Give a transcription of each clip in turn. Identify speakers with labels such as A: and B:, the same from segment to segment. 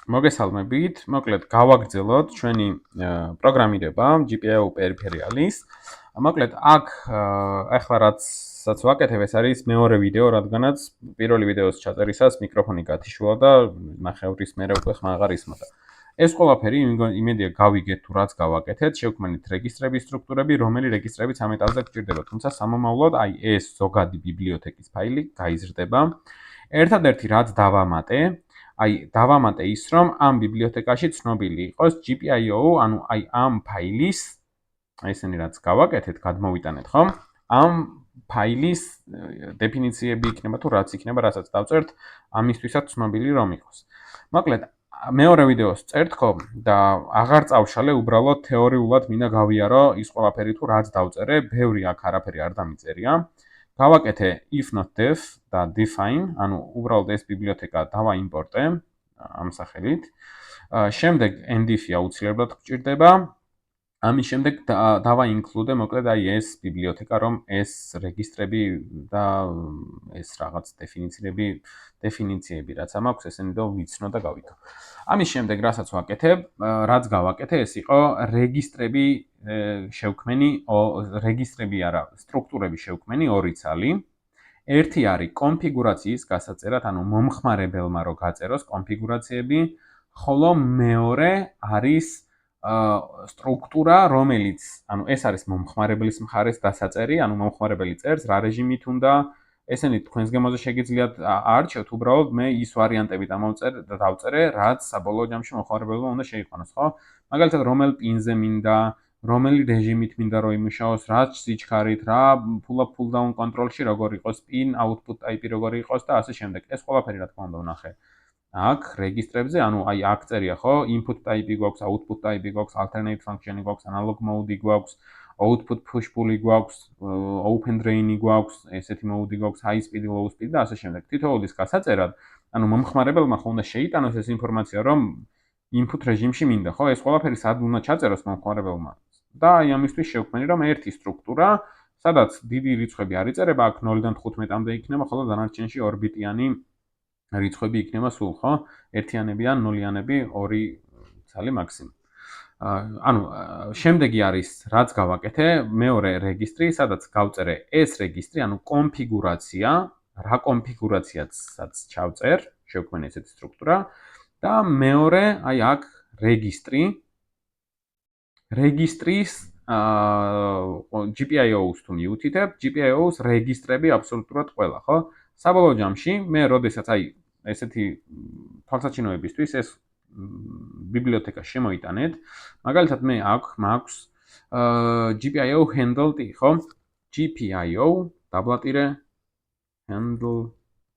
A: მოგესალმებით. მოკლედ გავაგრძელოთ ჩვენი პროგრამირება GPIO პერიფერიალის. მოკლედ აქ ახლა რაცაც ვაკეთებ, ეს არის მეორე ვიდეო, რადგანაც პირველი ვიდეოს ჩაწერისას მიკროფონი გათიშულა და ნახევრის მერე უკვე ხმა აღარ ისმოდა. ეს ყველაფერი იმედია გავიგეთ თუ რაც გავაკეთეთ, შევქმნით რეგისტრების სტრუქტურები, რომელი რეგისტრებიც ამ ეტაპზე გვჭირდება, თუმცა სამომავლოდ აი ეს ზოგადი ბიბლიოთეკის ფაილი გაიზრდება. ერთადერთი რაც დავამატე აი დავამატე ის რომ ამ ბიბლიოთეკაში ცნობილი იყოს GPIO, ანუ აი ამ ფაილის, ესენი რაც გავაკეთეთ, გადმოვიტანეთ, ხო? ამ ფაილის დეფინიციები იქნება თუ რაც იქნება, რასაც დავწერთ, ამისთვისაც ცნობილი რომ იყოს. მოკლედ, მეორე ვიდეოს წერთ ხო და აღარ წავშალე, უბრალოდ თეორიულად მინდა გავიარო ის ყველაფერი თუ რაც დავწერე, ბევრი აქ არაფერი არ დამიწერია. გავაკეთე if not def და define, ანუ უბრალოდ ეს ბიბლიოთეკა დავაიმპორტე ამ სახელით. შემდეგ ndf-ი აუცილებლად გვჭირდება. ამის შემდეგ დავაინკლუდე მოკლედ აი ეს ბიბლიოთეკა, რომ ეს რეგისტრები და ეს რაღაც დეფინიციები რაც ამაქვს, ესენი და ვიცნო და გავითო. ამის შემდეგ რასაც ვაკეთებ, რაც გავაკეთე, ეს იყო რეგისტრები სტრუქტურები შევქმენი ორი ცალი. ერთი არის კონფიგურაციის გასაწერად, ანუ მომხმარებელმა რო გაწეროს კონფიგურაციები, ხოლო მეორე არის სტრუქტურა, რომელიც, ანუ ეს არის მომხმარებლის მხარეს დასაწერი, ანუ მომხმარებელი წერს რა რეჟიმით უნდა, ესენი თქვენს გემოზე შეგიძლიათ აარჩევთ, უბრალოდ მე ის ვარიანტები დავწერე, რაც საბოლოო ჯამში მომხმარებელმა უნდა შეიყვანოს, ხო? მაგალითად, რომელ პინზე მინდა, რომელი რეჟიმით მინდა რომ იმუშაოს, რა სიჩქარით, რა pull-down control-ში როგორ იყოს, pin output type-ი როგორ იყოს და ასე შემდეგ. ეს ყველაფერი რა თქმა უნდა ვნახე. აქ რეგისტრებზე, ანუ აი აქ წერია, ხო? input type-ი გვაქვს, output type-ი გვაქვს, alternate function-ი გვაქვს, analog mode-ი გვაქვს, output push pull-ი გვაქვს, open drain-ი გვაქვს, ესეთი mode-ი გვაქვს, high speed, low speed და ასე შემდეგ. თითოეულის გასაწერად, ანუ მომხმარებელმა ხო უნდა შეიტანოს ეს ინფორმაცია, რომ input რეჟიმში მინდა, ხო? ეს ყველაფერი სად უნდა ჩაწეროს მომხმარებელმა. და აი ამისთვის შევქმენი რომ ერთი სტრუქტურა, სადაც დიდი რიცხვები არ იწერება, აქ 0-დან 15-მდე იქნება, ხოლო დანარჩენში 2 ბიტიანი რიცხვები იქნება სულ, ხო? ერთიანები ან ნულიანები, ორი ცალი მაქსიმუმ. ანუ შემდეგი არის რაც გავაკეთე, მეორე რეგისტრი, სადაც გავწერე ეს რეგისტრი, ანუ კონფიგურაცია, რა კონფიგურაციაცაც ჩავწერ, შევქმნი ესეთი სტრუქტურა და მეორე, აი აქ რეგისტრის GPIO-ს თუ მიუთითებ, GPIO-ს რეგისტრები აბსოლუტურად ყველა, ხო? საბოლოო ჯამში მე როდესაც აი ესეთი თვალსაჩინოებისთვის ეს ბიბლიოთეკა შემოიტანეთ, მაგალითად მე აქ მაქვს GPIO handle-ი, ხო? GPIO დაბლატირე handle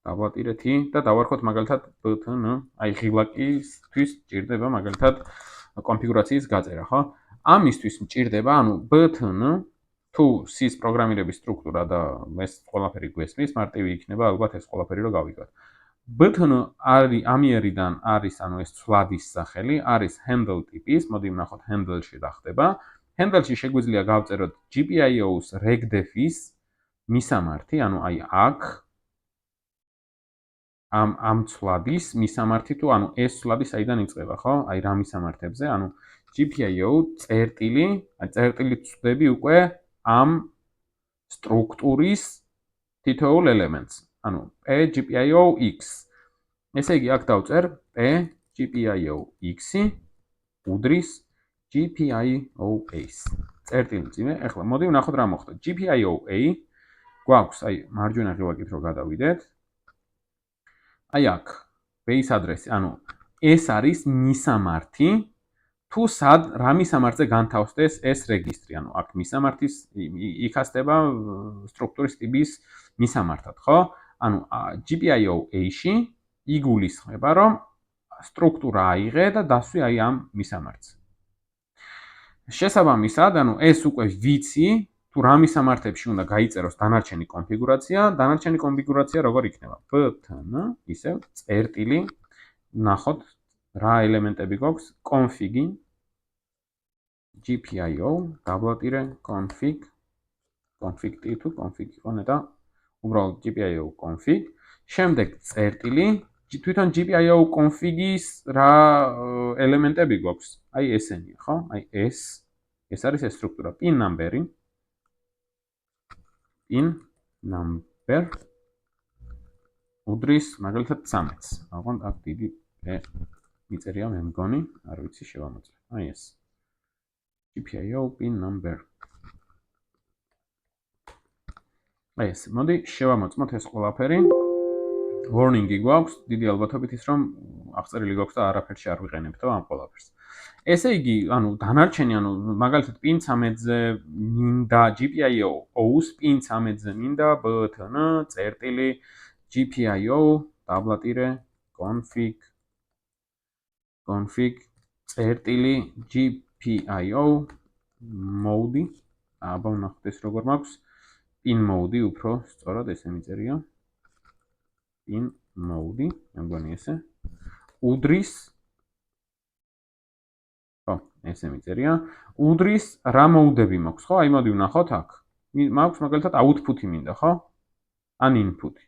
A: დაბლატირე t და დავარქვათ მაგალითად button, აი ღილაკისთვის ჭირდება მაგალითად კონფიგურაციის გაწერა, ხო? ამისთვის მჭირდება, ანუ button თუ C-ს პროგრამირების სტრუქტურა და ეს ყველაფერი გვესმის, მარტივი იქნება ალბათ ეს ყველაფერი რომ გავიგოთ. button არის ამიერიდან არის, ანუ ეს ცვლადის სახელი, არის handle ტიპის, მოდი ვნახოთ handle-ში რა ხდება. handle-ში შეგვიძლია გავწეროთ GPIO-ს regdef-ის მისამართი, ანუ აი აქ ამ ცვლადის მისამართი თუ ანუ ეს ცვლადი საიდან იწყება, ხო? აი რა მისამართებზე, ანუ GPIO წერტილი, აი წერტილით ვწვდები უკვე ამ სტრუქტურის თითოეულ ელემენტს. ანუ PGPIO-X. ესე იგი აქ დავწერ PGPIO-X-ი უდრის GPIO-A-ს. წერტილი წინე, ახლა მოდი ვნახოთ რა მოხდა. GPIO-A გვაქვს, აი მარჯვენა ღილაკით რო გადავიდეთ. აი აქ base address-ი, ანუ ეს არის მისამართი თუ სად რა მისამართზე განთავსდეს ეს რეგისტრი, ანუ აქ მისამართის იქასდება სტრუქტურის ტიპის მისამართად, ხო? ანუ GPIO-A-ში იგულისხმება, რომ სტრუქტურა აიღე და დასვი აი ამ მისამართს. შესაბამისად, ანუ ეს უკვე ვიცი, თუ რა მისამართებში უნდა გაიწეროს დანარჩენი კონფიგურაცია როგორ იქნება? button, ისევ წერტილი, ნახოთ რა ელემენტები გვაქვს, config-ი, GPIO, დაბლატირე config t თუ config იყო ნეტა, უბრალოდ GPIO config, შემდეგ წერტილი, თვითონ GPIO config-ის რა ელემენტები გვაქვს? აი ესენია, ხო? აი ეს არის ეს სტრუქტურა, pin number უდრის მაგალითად 13-ს. აღონ აქ დიდი მიწერია მე მგონი, არ ვიცი შევამოწმე. აი ეს. GPIO pin number. აი ეს, მოდი შევამოწმოთ ეს ყველაფერი. warning-ი გვაქვს, დიდი ალბათობით ის რომ აღწერილი გვაქვს და არაფერში არ ვიყენებთო ამ ყველაფერს. ესე იგი, ანუ დანარჩენი, ანუ მაგალითად pin 13-ზე მინდა GPIO-ს pin 13-ზე მინდა btn წერტილი GPIO დაბლატირე config წერტილი GPIO mode აბა ვნახოთ ეს როგორ მაქვს pin mode უფრო სწორად ესე მიწერია pin mode მე მგონი ესე უდრის ხო ესე მიწერია უდრის რა mode-ები მაქვს ხო აი მოდი ვნახოთ აქ მაქვს მაგალითად output-ი მინდა ხო ან input-ი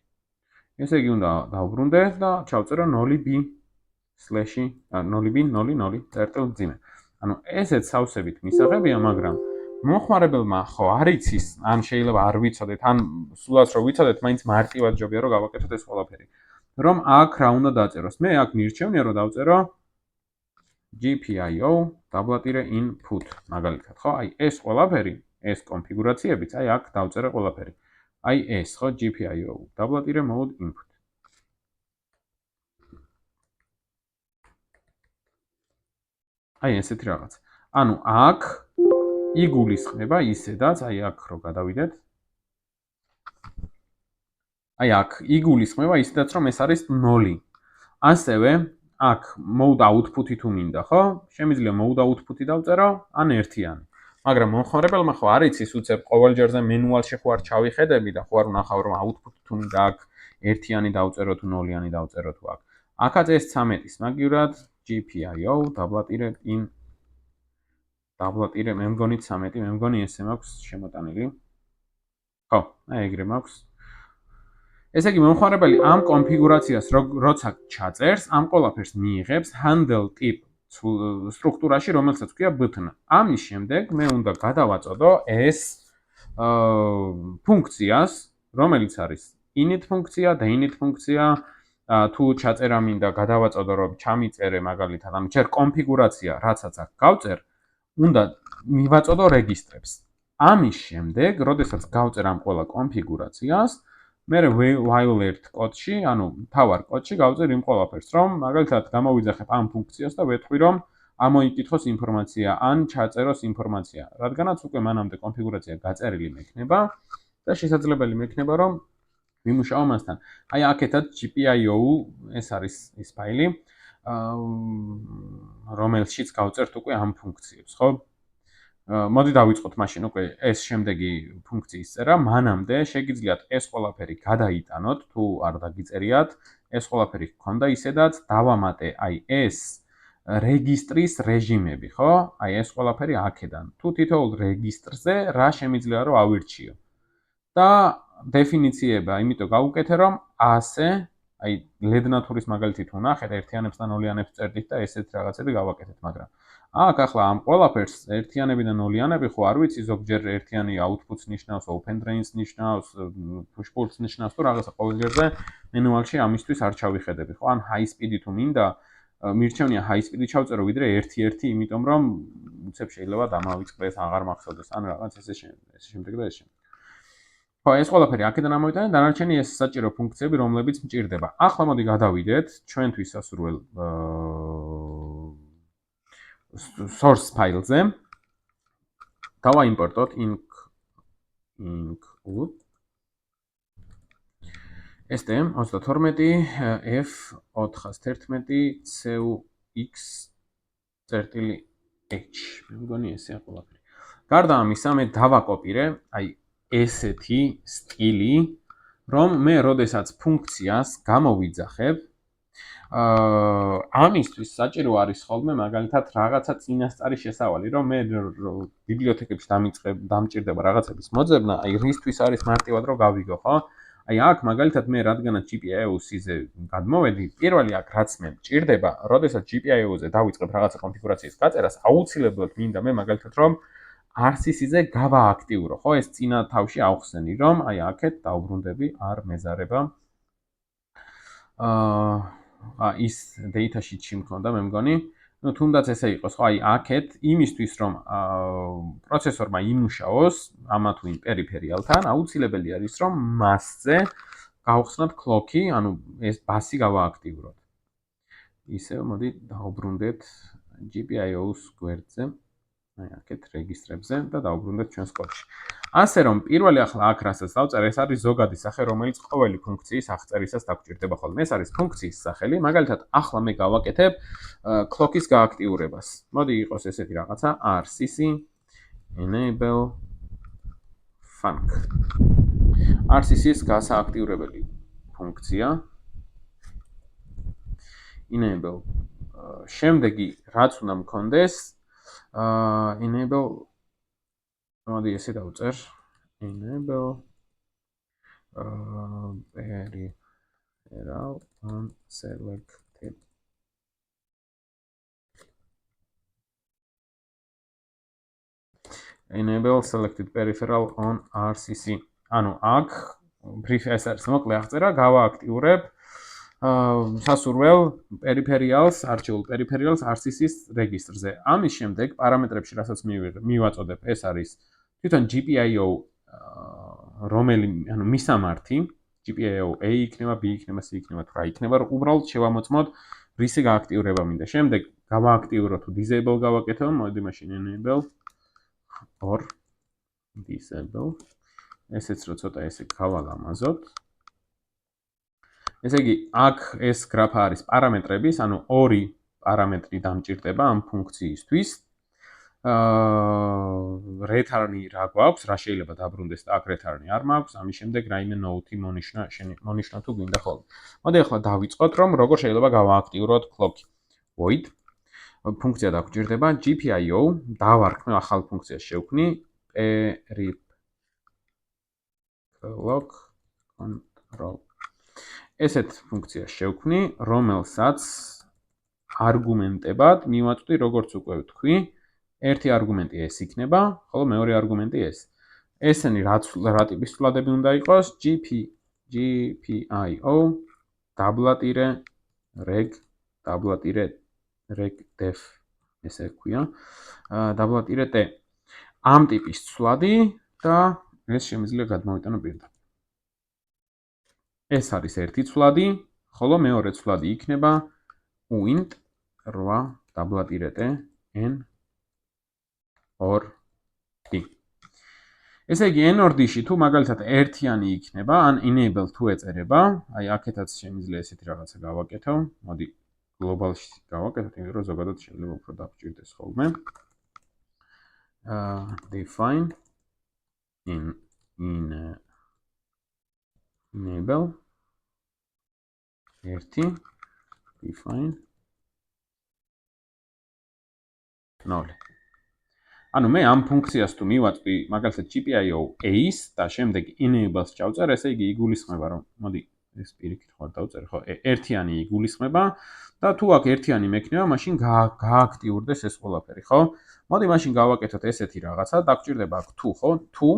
A: ესე იგი უნდა დავბრუნდე და ჩავწერო 0b/0b00 წერტილ ძიმე. ანუ ესეც სავსებით მისაღებია, მაგრამ მომხმარებელმა ხო არ იცის, ან შეიძლება არ ვიცოდეთ, ან სულაც რო ვიცოდეთ, მაინც მარტივად ჯობია რომ გავაკეთოთ ეს ყველაფერი. რომ აქ რა უნდა დაწეროს? მე აქ მირჩევნია რომ დავწერო GPIO დაბლატირე input მაგალითად, ხო? აი ეს ყველაფერი, ეს კონფიგურაციებიც, აი აქ დავწერე ყველაფერი. აი ეს ხო GPIO დაბლატირე mode input. აი ესეთი რაღაც. ანუ აქ იგულისხმება ისედაც, აი აქ რო გადავიდეთ. აი აქ იგულისხმება ისედაც რომ ეს არის 0. ასევე აქ mode output-ი თუ მინდა, ხო? შემიძლია mode output-ი დავწერო ან ერთიანი. მაგრამ მომხმარებელმა ხო არ იცის უცებ ყოველ ჯერზე მენუალში ხო არ ჩავიხედები და ხო არ ვნახავ რომ output თუ მინდა აქ ერთიანი დავწერო თუ ნოლიანი დავწერო თუ აქ. აქაც ეს 13-ის მაგივრად GPIO დაბლატირე pin დაბლატირე მე მგონი 13 მე მგონი ესე მაქვს შემოტანილი. ხო, აი ეგრე მაქვს. ესე იგი მომხმარებელი ამ კონფიგურაციას როცა ჩაწერს, ამ ყველაფერს მიიღებს handle tip სტრუქტურაში, რომელსაც ქვია button. ამის შემდეგ მე უნდა გადავაწოდო ეს ფუნქციას, რომელიც არის init ფუნქცია და init ფუნქცია თუ ჩაწერა მინდა გადავაწოდო რომ ჩამიწერე მაგალითად, ანუ ჯერ კონფიგურაცია, რაცაც აქ გავწერ, უნდა მივაწოდო რეგისტრებს. ამის შემდეგ, როდესაც გავწერ ამ ყველა კონფიგურაციას, მე while-ert კოდში, ანუ თავარ კოდში გავწერ იმ ყველაფერს, რომ მაგალითად გამოვიძახებ ამ ფუნქციას და ვეთქვი, რომ ამოიკითხოს ინფორმაცია ან ჩაწეროს ინფორმაცია, რადგანაც უკვე მანამდე კონფიგურაცია გაწერილი მექნება და შესაძლებელი მექნება, რომ ვიმუშაო მასთან. აი აქეთაც GPIO ეს არის ის ფაილი, რომელშიც გავწერთ უკვე ამ ფუნქციებს, ხო? მოდი დავიწყოთ მაშინ უკვე ეს შემდეგი ფუნქციის წერა, მანამდე შეგიძლიათ ეს ყველაფერი გადაიტანოთ, თუ არ დაგიწერიათ, ეს ყველაფერი გქონდა ისედაც, დავამატე აი ეს რეგისტრის რეჟიმები, ხო? აი ეს ყველაფერი აქედან. თუ თითოეულ რეგისტრზე რა შემიძლია რომ ავირჩიო. და დეფინიციება, იმიტომ გავუკეთე რომ ასე, აი ლედნათურის მაგალითი თუ ნახეთ, ერთიანებს და ნოლიანებს წერდით და ესეთ რაღაცები გავაკეთეთ, მაგრამ აქ ახლა ამ ყველაფერს ერთიანები და ნოლიანები ხო არ ვიცი, ზოგჯერ ერთიანი output-ს ნიშნავს, open drains ნიშნავს, push pull-ს ნიშნავს, თუ რაღაცა ყოველ ჯერზე მენუალში ამისთვის არ ჩავიხედები, ხო? ან high speed-ი თუ მინდა, მირჩევნია high speed-ი ჩავწერო ვიდრე 1-1, იმიტომ რომ უცებ შეიძლება დამავიწყდეს, აღარ მახსოვდეს, ან რაღაც ესე შემდეგ და ეს შემდეგ. ხო, ეს ყველაფერი აქედან ამოვიტანე, დანარჩენი ეს საჭირო ფუნქციები, რომლებიც მჭირდება. ახლა მოდი გადავიდეთ ჩვენთვის სასურველ source file-ზე. დავაიმპორტოთ include stm411cux.h. მე მგონი ესეა ყველაფერი. გარდა ამისა, მე დავაკოპირე, აი ესეთი სტილი, რომ მე როდესაც ფუნქციას გამოვიძახებ, ამისთვის საჭირო არის ხოლმე მაგალითად რაღაცა წინასწარი შესავალი, რომ მე ბიბლიოთეკებში დამჭირდება რაღაცების მოძებნა, აი რისთვის არის მარტივად რომ გავიგო, ხო? აი აქ მაგალითად მე რადგანაც GPIO-ზე გადმოვედი, პირველი აქ რაც მე მჭირდება, როდესაც GPIO-ზე დავიწყებ რაღაცა კონფიგურაციის გაწერას, აუცილებლად მინდა მე მაგალითად რომ RCC-ზე გავააქტიურო, ხო? ეს წინა თავში ავხსენი, რომ აი აქეთ დავბრუნდები არ მეზარება. ის data sheet-ში მქონდა მე მგონი. ну თუნდაც ესე იყოს, ხო, აი აქეთ იმისთვის რომ პროცესორმა იმუშაოს ამა თუ იმ პერიფერიალთან, აუცილებელი არის რომ მასზე გავხსნათ clock-ი, ანუ ეს ბასი გავააქტიუროთ. ისევ მოდი დავბრუნდეთ GPIO-ს გვერდზე. აი აქეთ რეგისტრებზე და დავბრუნდეთ ჩვენს კოდში. ასე რომ პირველი ახლა აქ რასაც დავწერ, ეს არის ზოგადი სახე, რომელიც ყოველი ფუნქციის აღწერისას დაგჭირდება ხოლმე. ეს არის ფუნქციის სახელი. მაგალითად, ახლა მე გავაკეთებ clock-ის გააქტიურებას. მოდი იყოს ესეთი რაღაცა RCC enable func. RCC-ის გასააქტიურებელი ფუნქცია. enable შემდეგი რაც უნდა მქონდეს enable მოდი ესე დავწერ enable peripheral on selected enable selected peripheral on RCC. ანუ აქ brief ეს არის მოკლე აღწერა, გავააქტიურებ სასურველ peripherals, არჩეულ peripherals RCC-ის რეგისტრზე. ამის შემდეგ პარამეტრებში, რასაც მივაწოდებ, ეს არის თვითონ GPIO ანუ მისამართი, GPIO A იქნება, B იქნება, C იქნება, თუ რა იქნება, უბრალოდ შევამოწმოთ რისი გააქტიურება მინდა. შემდეგ გავააქტიურო თუ disable გავაკეთო, მოდი მაშინ enable or disable. ესეც რო ცოტა ესე გავალამაზოთ. ესე იგი, აქ ეს გრაფა არის პარამეტრების, ანუ ორი პარამეტრი დამჭირდება ამ ფუნქციისთვის. return-ი რა გვაქვს, რა შეიძლება დაბრუნდეს და აქ return-ი არ მაქვს, ამის შემდეგ რაიმე note-ი მონიშნა თუ გვინდა ხოლმე. მოდი ახლა დავიწყოთ, რომ როგორ შეიძლება გავააქტიუროთ clock-ი. void ფუნქცია დაგვჭირდება GPIO, დავარქმევ ახალ ფუნქციას შევქმნი peripheral control. ესეთ ფუნქციას შევქმნი, რომელსაც არგუმენტებად მივაწვდი, როგორც უკვე ვთქვი, ერთი არგუმენტი ეს იქნება, ხოლო მეორე არგუმენტი ეს. ესენი რა ტიპის ცვლადები უნდა იყოს? GPIO -reg-def ესე ქვია, -t. ამ ტიპის ცვლადი და ეს შემიძლია გადმოვიტანო პირდაპირ. ეს არის ერთი ცვლადი, ხოლო მეორე ცვლადი იქნება uint 8 n or d. ესე იგი n or d-ში თუ მაგალითად ერთიანი იქნება, ან enable თუ ეწერება, აი აქეთაც შემიძლია ესეთი რაღაცა გავაკეთო. მოდი global-ში გავაკეთოთ, იმიტომ რომ ზოგადად შეიძლება უფრო დაგჭირდეს ხოლმე. define enable ერთი define 0. ანუ მე ამ ფუნქციას თუ მივაწვდი მაგალითად GPIO A-ს და შემდეგ enable-ს ჩავწერ, ესე იგი იგულისხმება რომ მოდი ეს პირიქით ხარ დავწერე, ხო, ერთიანი იგულისხმება და თუ აქ ერთიანი მექნება, მაშინ გააქტიურდეს ეს ყველაფერი, ხო? მოდი მაშინ გავაკეთოთ ესეთი რაღაცა, დაგჭირდება აქ თუ, ხო? თუ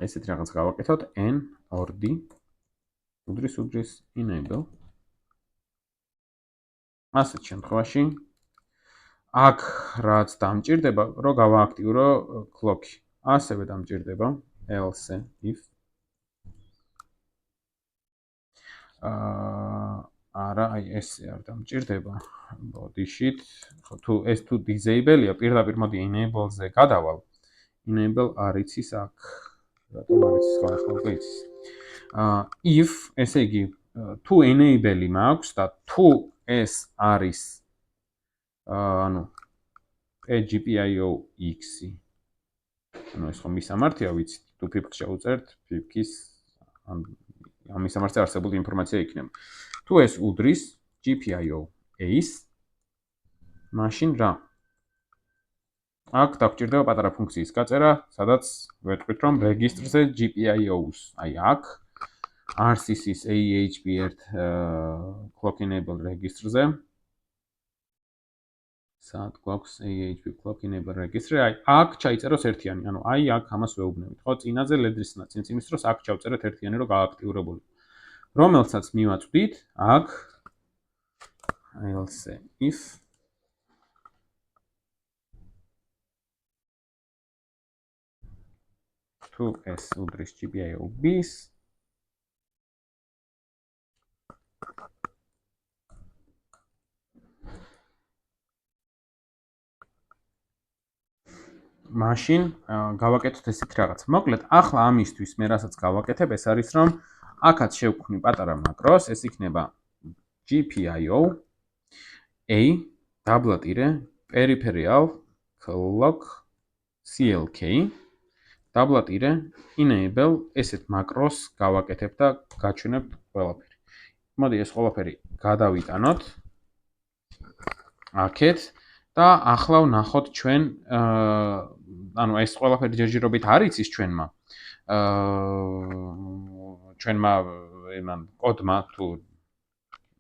A: ესეთი რაღაც გავაკეთოთ n or d უდრის enable. ასეთ შემთხვევაში აქ რაც დამჭირდება, რომ გავააქტიურო clock-ი. ასევე დამჭირდება else if არა, აი ესე არ დამჭირდება body-შით. ხო, თუ ეს თუ disable-ია, პირდაპირ მოდი enable-ზე გადავალ. enable არ იცის აქ. რატომ არ იცის ხო ახლა უკვე იცის. if ესე იგი თუ enable-ი მაქვს და თუ ეს არის ანუ GPIO X-ი. ანუ ეს ხომ მისამართია ვიცით, თუ ფიფქს შეუწერთ, ფიფქის ამ მისამართზე არსებული ინფორმაცია იქნება. თუ ეს უდრის GPIO A-ს, მაშინ რა? აქ დაგჭირდება პატარა ფუნქციის გაწერა, სადაც ვეთქვით, რომ რეგისტრზე GPIO-ს, აი აქ RCC-ს AEHB1 clock enable რეგისტრზე. სად გვაქვს AEHB clock enable რეგისტრი? აი აქ ჩაიწეროს ერთიანი, ანუ აი აქ ამას ვეუბნებით, ხო? წინაზე ლედრის წინ იმის დროს აქ ჩავწერეთ ერთიანი, რომ გააქტიურებული. რომელსაც მივაწვდით, აქ else if to s უდრის GPIO B-ს მაშინ გავაკეთოთ ესეთი რაღაც. მოკლედ, ახლა ამისთვის მე რასაც გავაკეთებ, ეს არის რომ აქაც შევქმნი პატარა მაკროს, ეს იქნება GPIO A დაბლა-ტირე peripheral clock CLK დაბლა-ტირე enable ესეთ მაკროს გავაკეთებ და გაჩვენებთ ყველაფერი. მოდი ეს ყველაფერი გადავიტანოთ აქეთ და ახლა ვნახოთ ჩვენ ანუ ეს ყველაფერი ჯერჯერობით არ იცის ჩვენმა იმან კოდმა თუ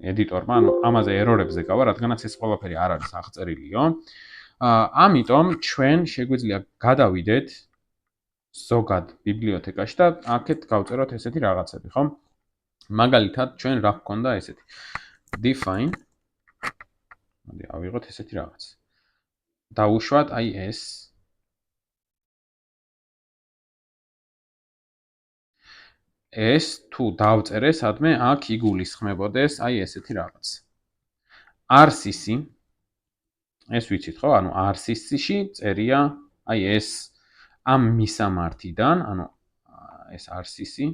A: ედიტორმა, ანუ ამაზე ერორებზე გავა, რადგანაც ეს ყველაფერი არ არის აღწერილიო. ამიტომ ჩვენ შეგვიძლია გადავიდეთ ზოგად ბიბლიოთეკაში და აქეთ გავწეროთ ესეთი რაღაცები, ხო? მაგალითად, ჩვენ რა გვქონდა ესეთი define მოდი ავიღოთ ესეთი რაღაც. დავუშვათ აი ეს თუ დავწერე სადმე აქ იგულისხმებოდეს აი ესეთი რაღაც. RCC ეს ვიცით ხო? ანუ RCC-ში წერია აი ეს ამ მისამართიდან, ანუ ეს RCC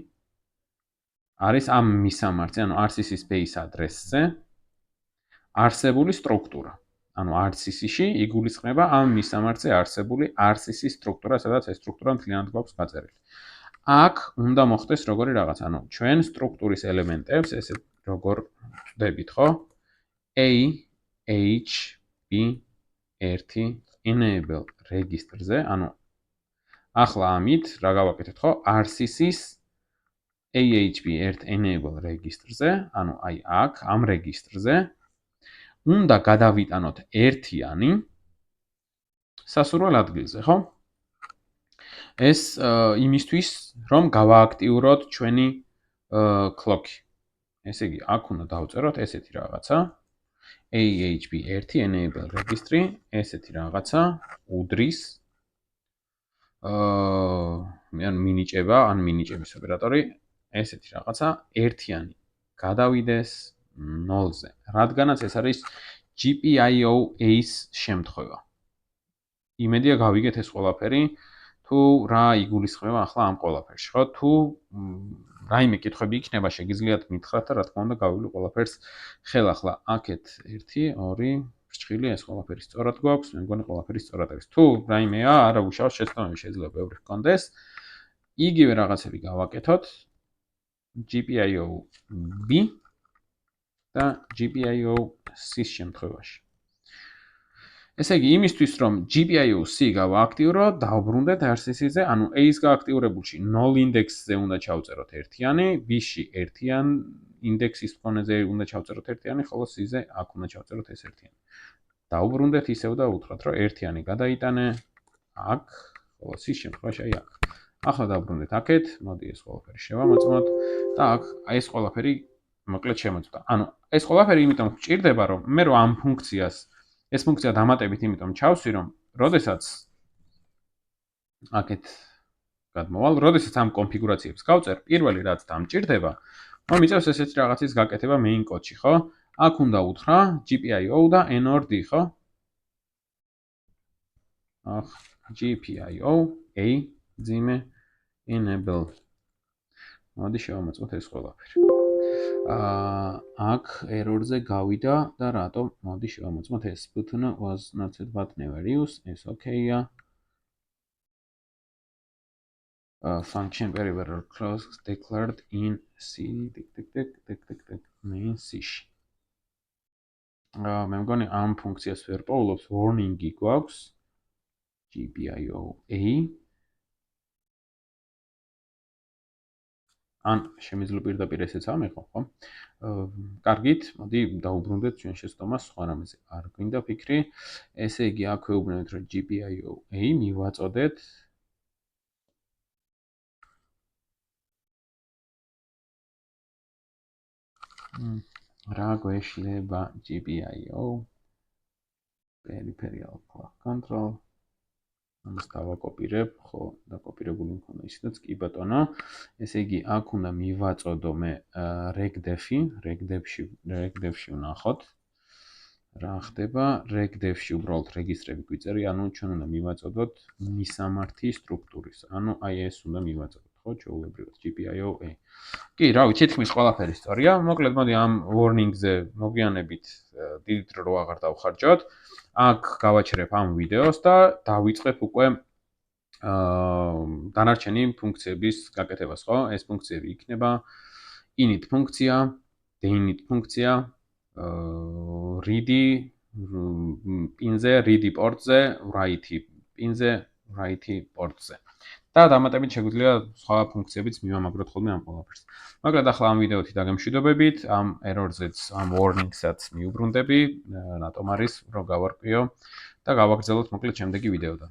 A: არის ამ მისამართზე, ანუ RCC space address-ზე არსებული სტრუქტურა. ანუ RCC-ში იგულისხმება ამ მისამართზე არსებული RCC სტრუქტურა, სადაც ეს სტრუქტურა მთლიანად გვაქვს გაწერილი. აქ უნდა მოხდეს როგორი რაღაც, ანუ ჩვენ სტრუქტურის ელემენტებს ესე როგორ ვხვდებით, ხო? AHB1 enable რეგისტრზე, ანუ ახლა ამით რა გავაკეთეთ, ხო? RCC-ს AHB1 enable რეგისტრზე, ანუ აი აქ ამ რეგისტრზე უნდა გადავიტანოთ ერთიანი სასურველ ადგილზე, ხო? ეს იმისთვის, რომ გავააქტიუროთ ჩვენი clock-ი. ესე იგი, აქ უნდა დავწეროთ ესეთი რაღაცა. AHB1 enable registry, ესეთი რაღაცა უდრის ან მინიჭება, ან მინიჭების ოპერატორი, ესეთი რაღაცა ერთიანი გადავიდეს 0-ზე. რადგანაც ეს არის GPIO-A-ს შემთხვევა. იმედია გავიგეთ ეს ყველაფერი, თუ რა იგულისხმება ახლა ამ ყველაფერში, ხო? თუ რაიმე კითხვები იქნება, შეგიძლიათ მითხრათ და რა თქმა უნდა გავივლი ყველაფერს ხელახლა. აქეთ 1 2 ფრჩხილი ეს ყველაფერი სწორად გვაქვს, მე მგონი ყველაფერი სწორად არის. თუ რაიმეა, არა უშავს შეცდომები შეიძლება ბევრი ჰქონდეს. იგივე რაღაცები გავაკეთოთ GPIO-B და GPIO-C-ის შემთხვევაში. ესე იგი, იმისთვის რომ GPIO-C გავააქტიურო, დავბრუნდეთ RCC-ზე, ანუ A-ს გააქტიურებულში 0 ინდექსზე უნდა ჩავწეროთ ერთიანი, B-ში ერთიან ინდექსის მქონეზე უნდა ჩავწეროთ ერთიანი, ხოლო C-ზე აქ უნდა ჩავწეროთ ეს ერთიანი. დავბრუნდეთ ისევ და უთხრათ, რომ ერთიანი გადაიტანე აქ, ხოლო C-ის შემთხვევაში აი აქ. ახლა დავბრუნდეთ აქეთ, მოდი ეს ყველაფერი შევამოწმოთ და აქ ეს ყველაფერი მოკლედ შემოწმდა. ანუ ეს ყველაფერი იმიტომ გვჭირდება, რომ მე რო ამ ფუნქციას ეს ფუნქცია დამატებით იმიტომ ჩავსვი, რომ როდესაც აქეთ გადმოვალ, როდესაც ამ კონფიგურაციებს გავწერ, პირველი რაც დამჭირდება, მომიწევს ესეთი რაღაცის გაკეთება main code-ში, ხო? აქ უნდა უთხრა GPIO და NORD, ხო? ახ GPIO A ძიმე enable. მოდი შევამოწმოთ ეს ყველაფერი. აქ error-ზე გავიდა და რატომ? მოდი შევამოწმოთ ეს button was not set but never used. ეს okay-ა. Function peripheral clock declared in C main C-ში. მე მგონი ამ ფუნქციას ვერ პოულობს warning-ი გვაქვს. GPIO-A ან შემიძლია პირდაპირ ესეც ამიყო, ხო? კარგით, მოდი დაუბრუნდეთ ჩვენ შეცდომას სხვა რამეზე. არ გვინდა ფიქრი. ესე იგი, აქ ვეუბნებით, რომ GPIO-A მივაწოდეთ რა გვეშლება GPIO peripheral clock control ამას დავაკოპირებ, ხო, დაკოპირებული მქონდა ისედაც, კი ბატონო. ესე იგი, აქ უნდა მივაწოდო მე regdef-ში ვნახოთ. რა ხდება? regdef-ში უბრალოდ რეგისტრები გვიწერია, ანუ ჩვენ უნდა მივაწოდოთ მისამართი სტრუქტურის. ანუ აი ეს უნდა მივაწოდოთ, ხო, ჩვეულებრივად GPIO-A. კი, რა ვიცი, თითქმის ყველაფერი სწორია. მოკლედ, მოდი ამ warning-ზე მოგვიანებით დიდი დრო რო აღარ დავხარჯოთ. აქ გავაჩერებ ამ ვიდეოს და დავიწყებ უკვე დანარჩენი ფუნქციების გაკეთებას, ხო? ეს ფუნქციები იქნება init ფუნქცია, deinit ფუნქცია, ready pin-ზე, ready port-ზე, write pin-ზე, write port-ზე. და დამატებით შეგვიძლია სხვა ფუნქციებიც მივამაგროთ ხოლმე ამ ყველაფერს. მაგრამ ახლა ამ ვიდეოთი დაგემშვიდობებით, ამ error-ზეც, ამ warning-საც მიუბრუნდები, რატომ არის, რომ გავარკვიო და გავაგრძელოთ მოკლედ შემდეგი ვიდეოდან.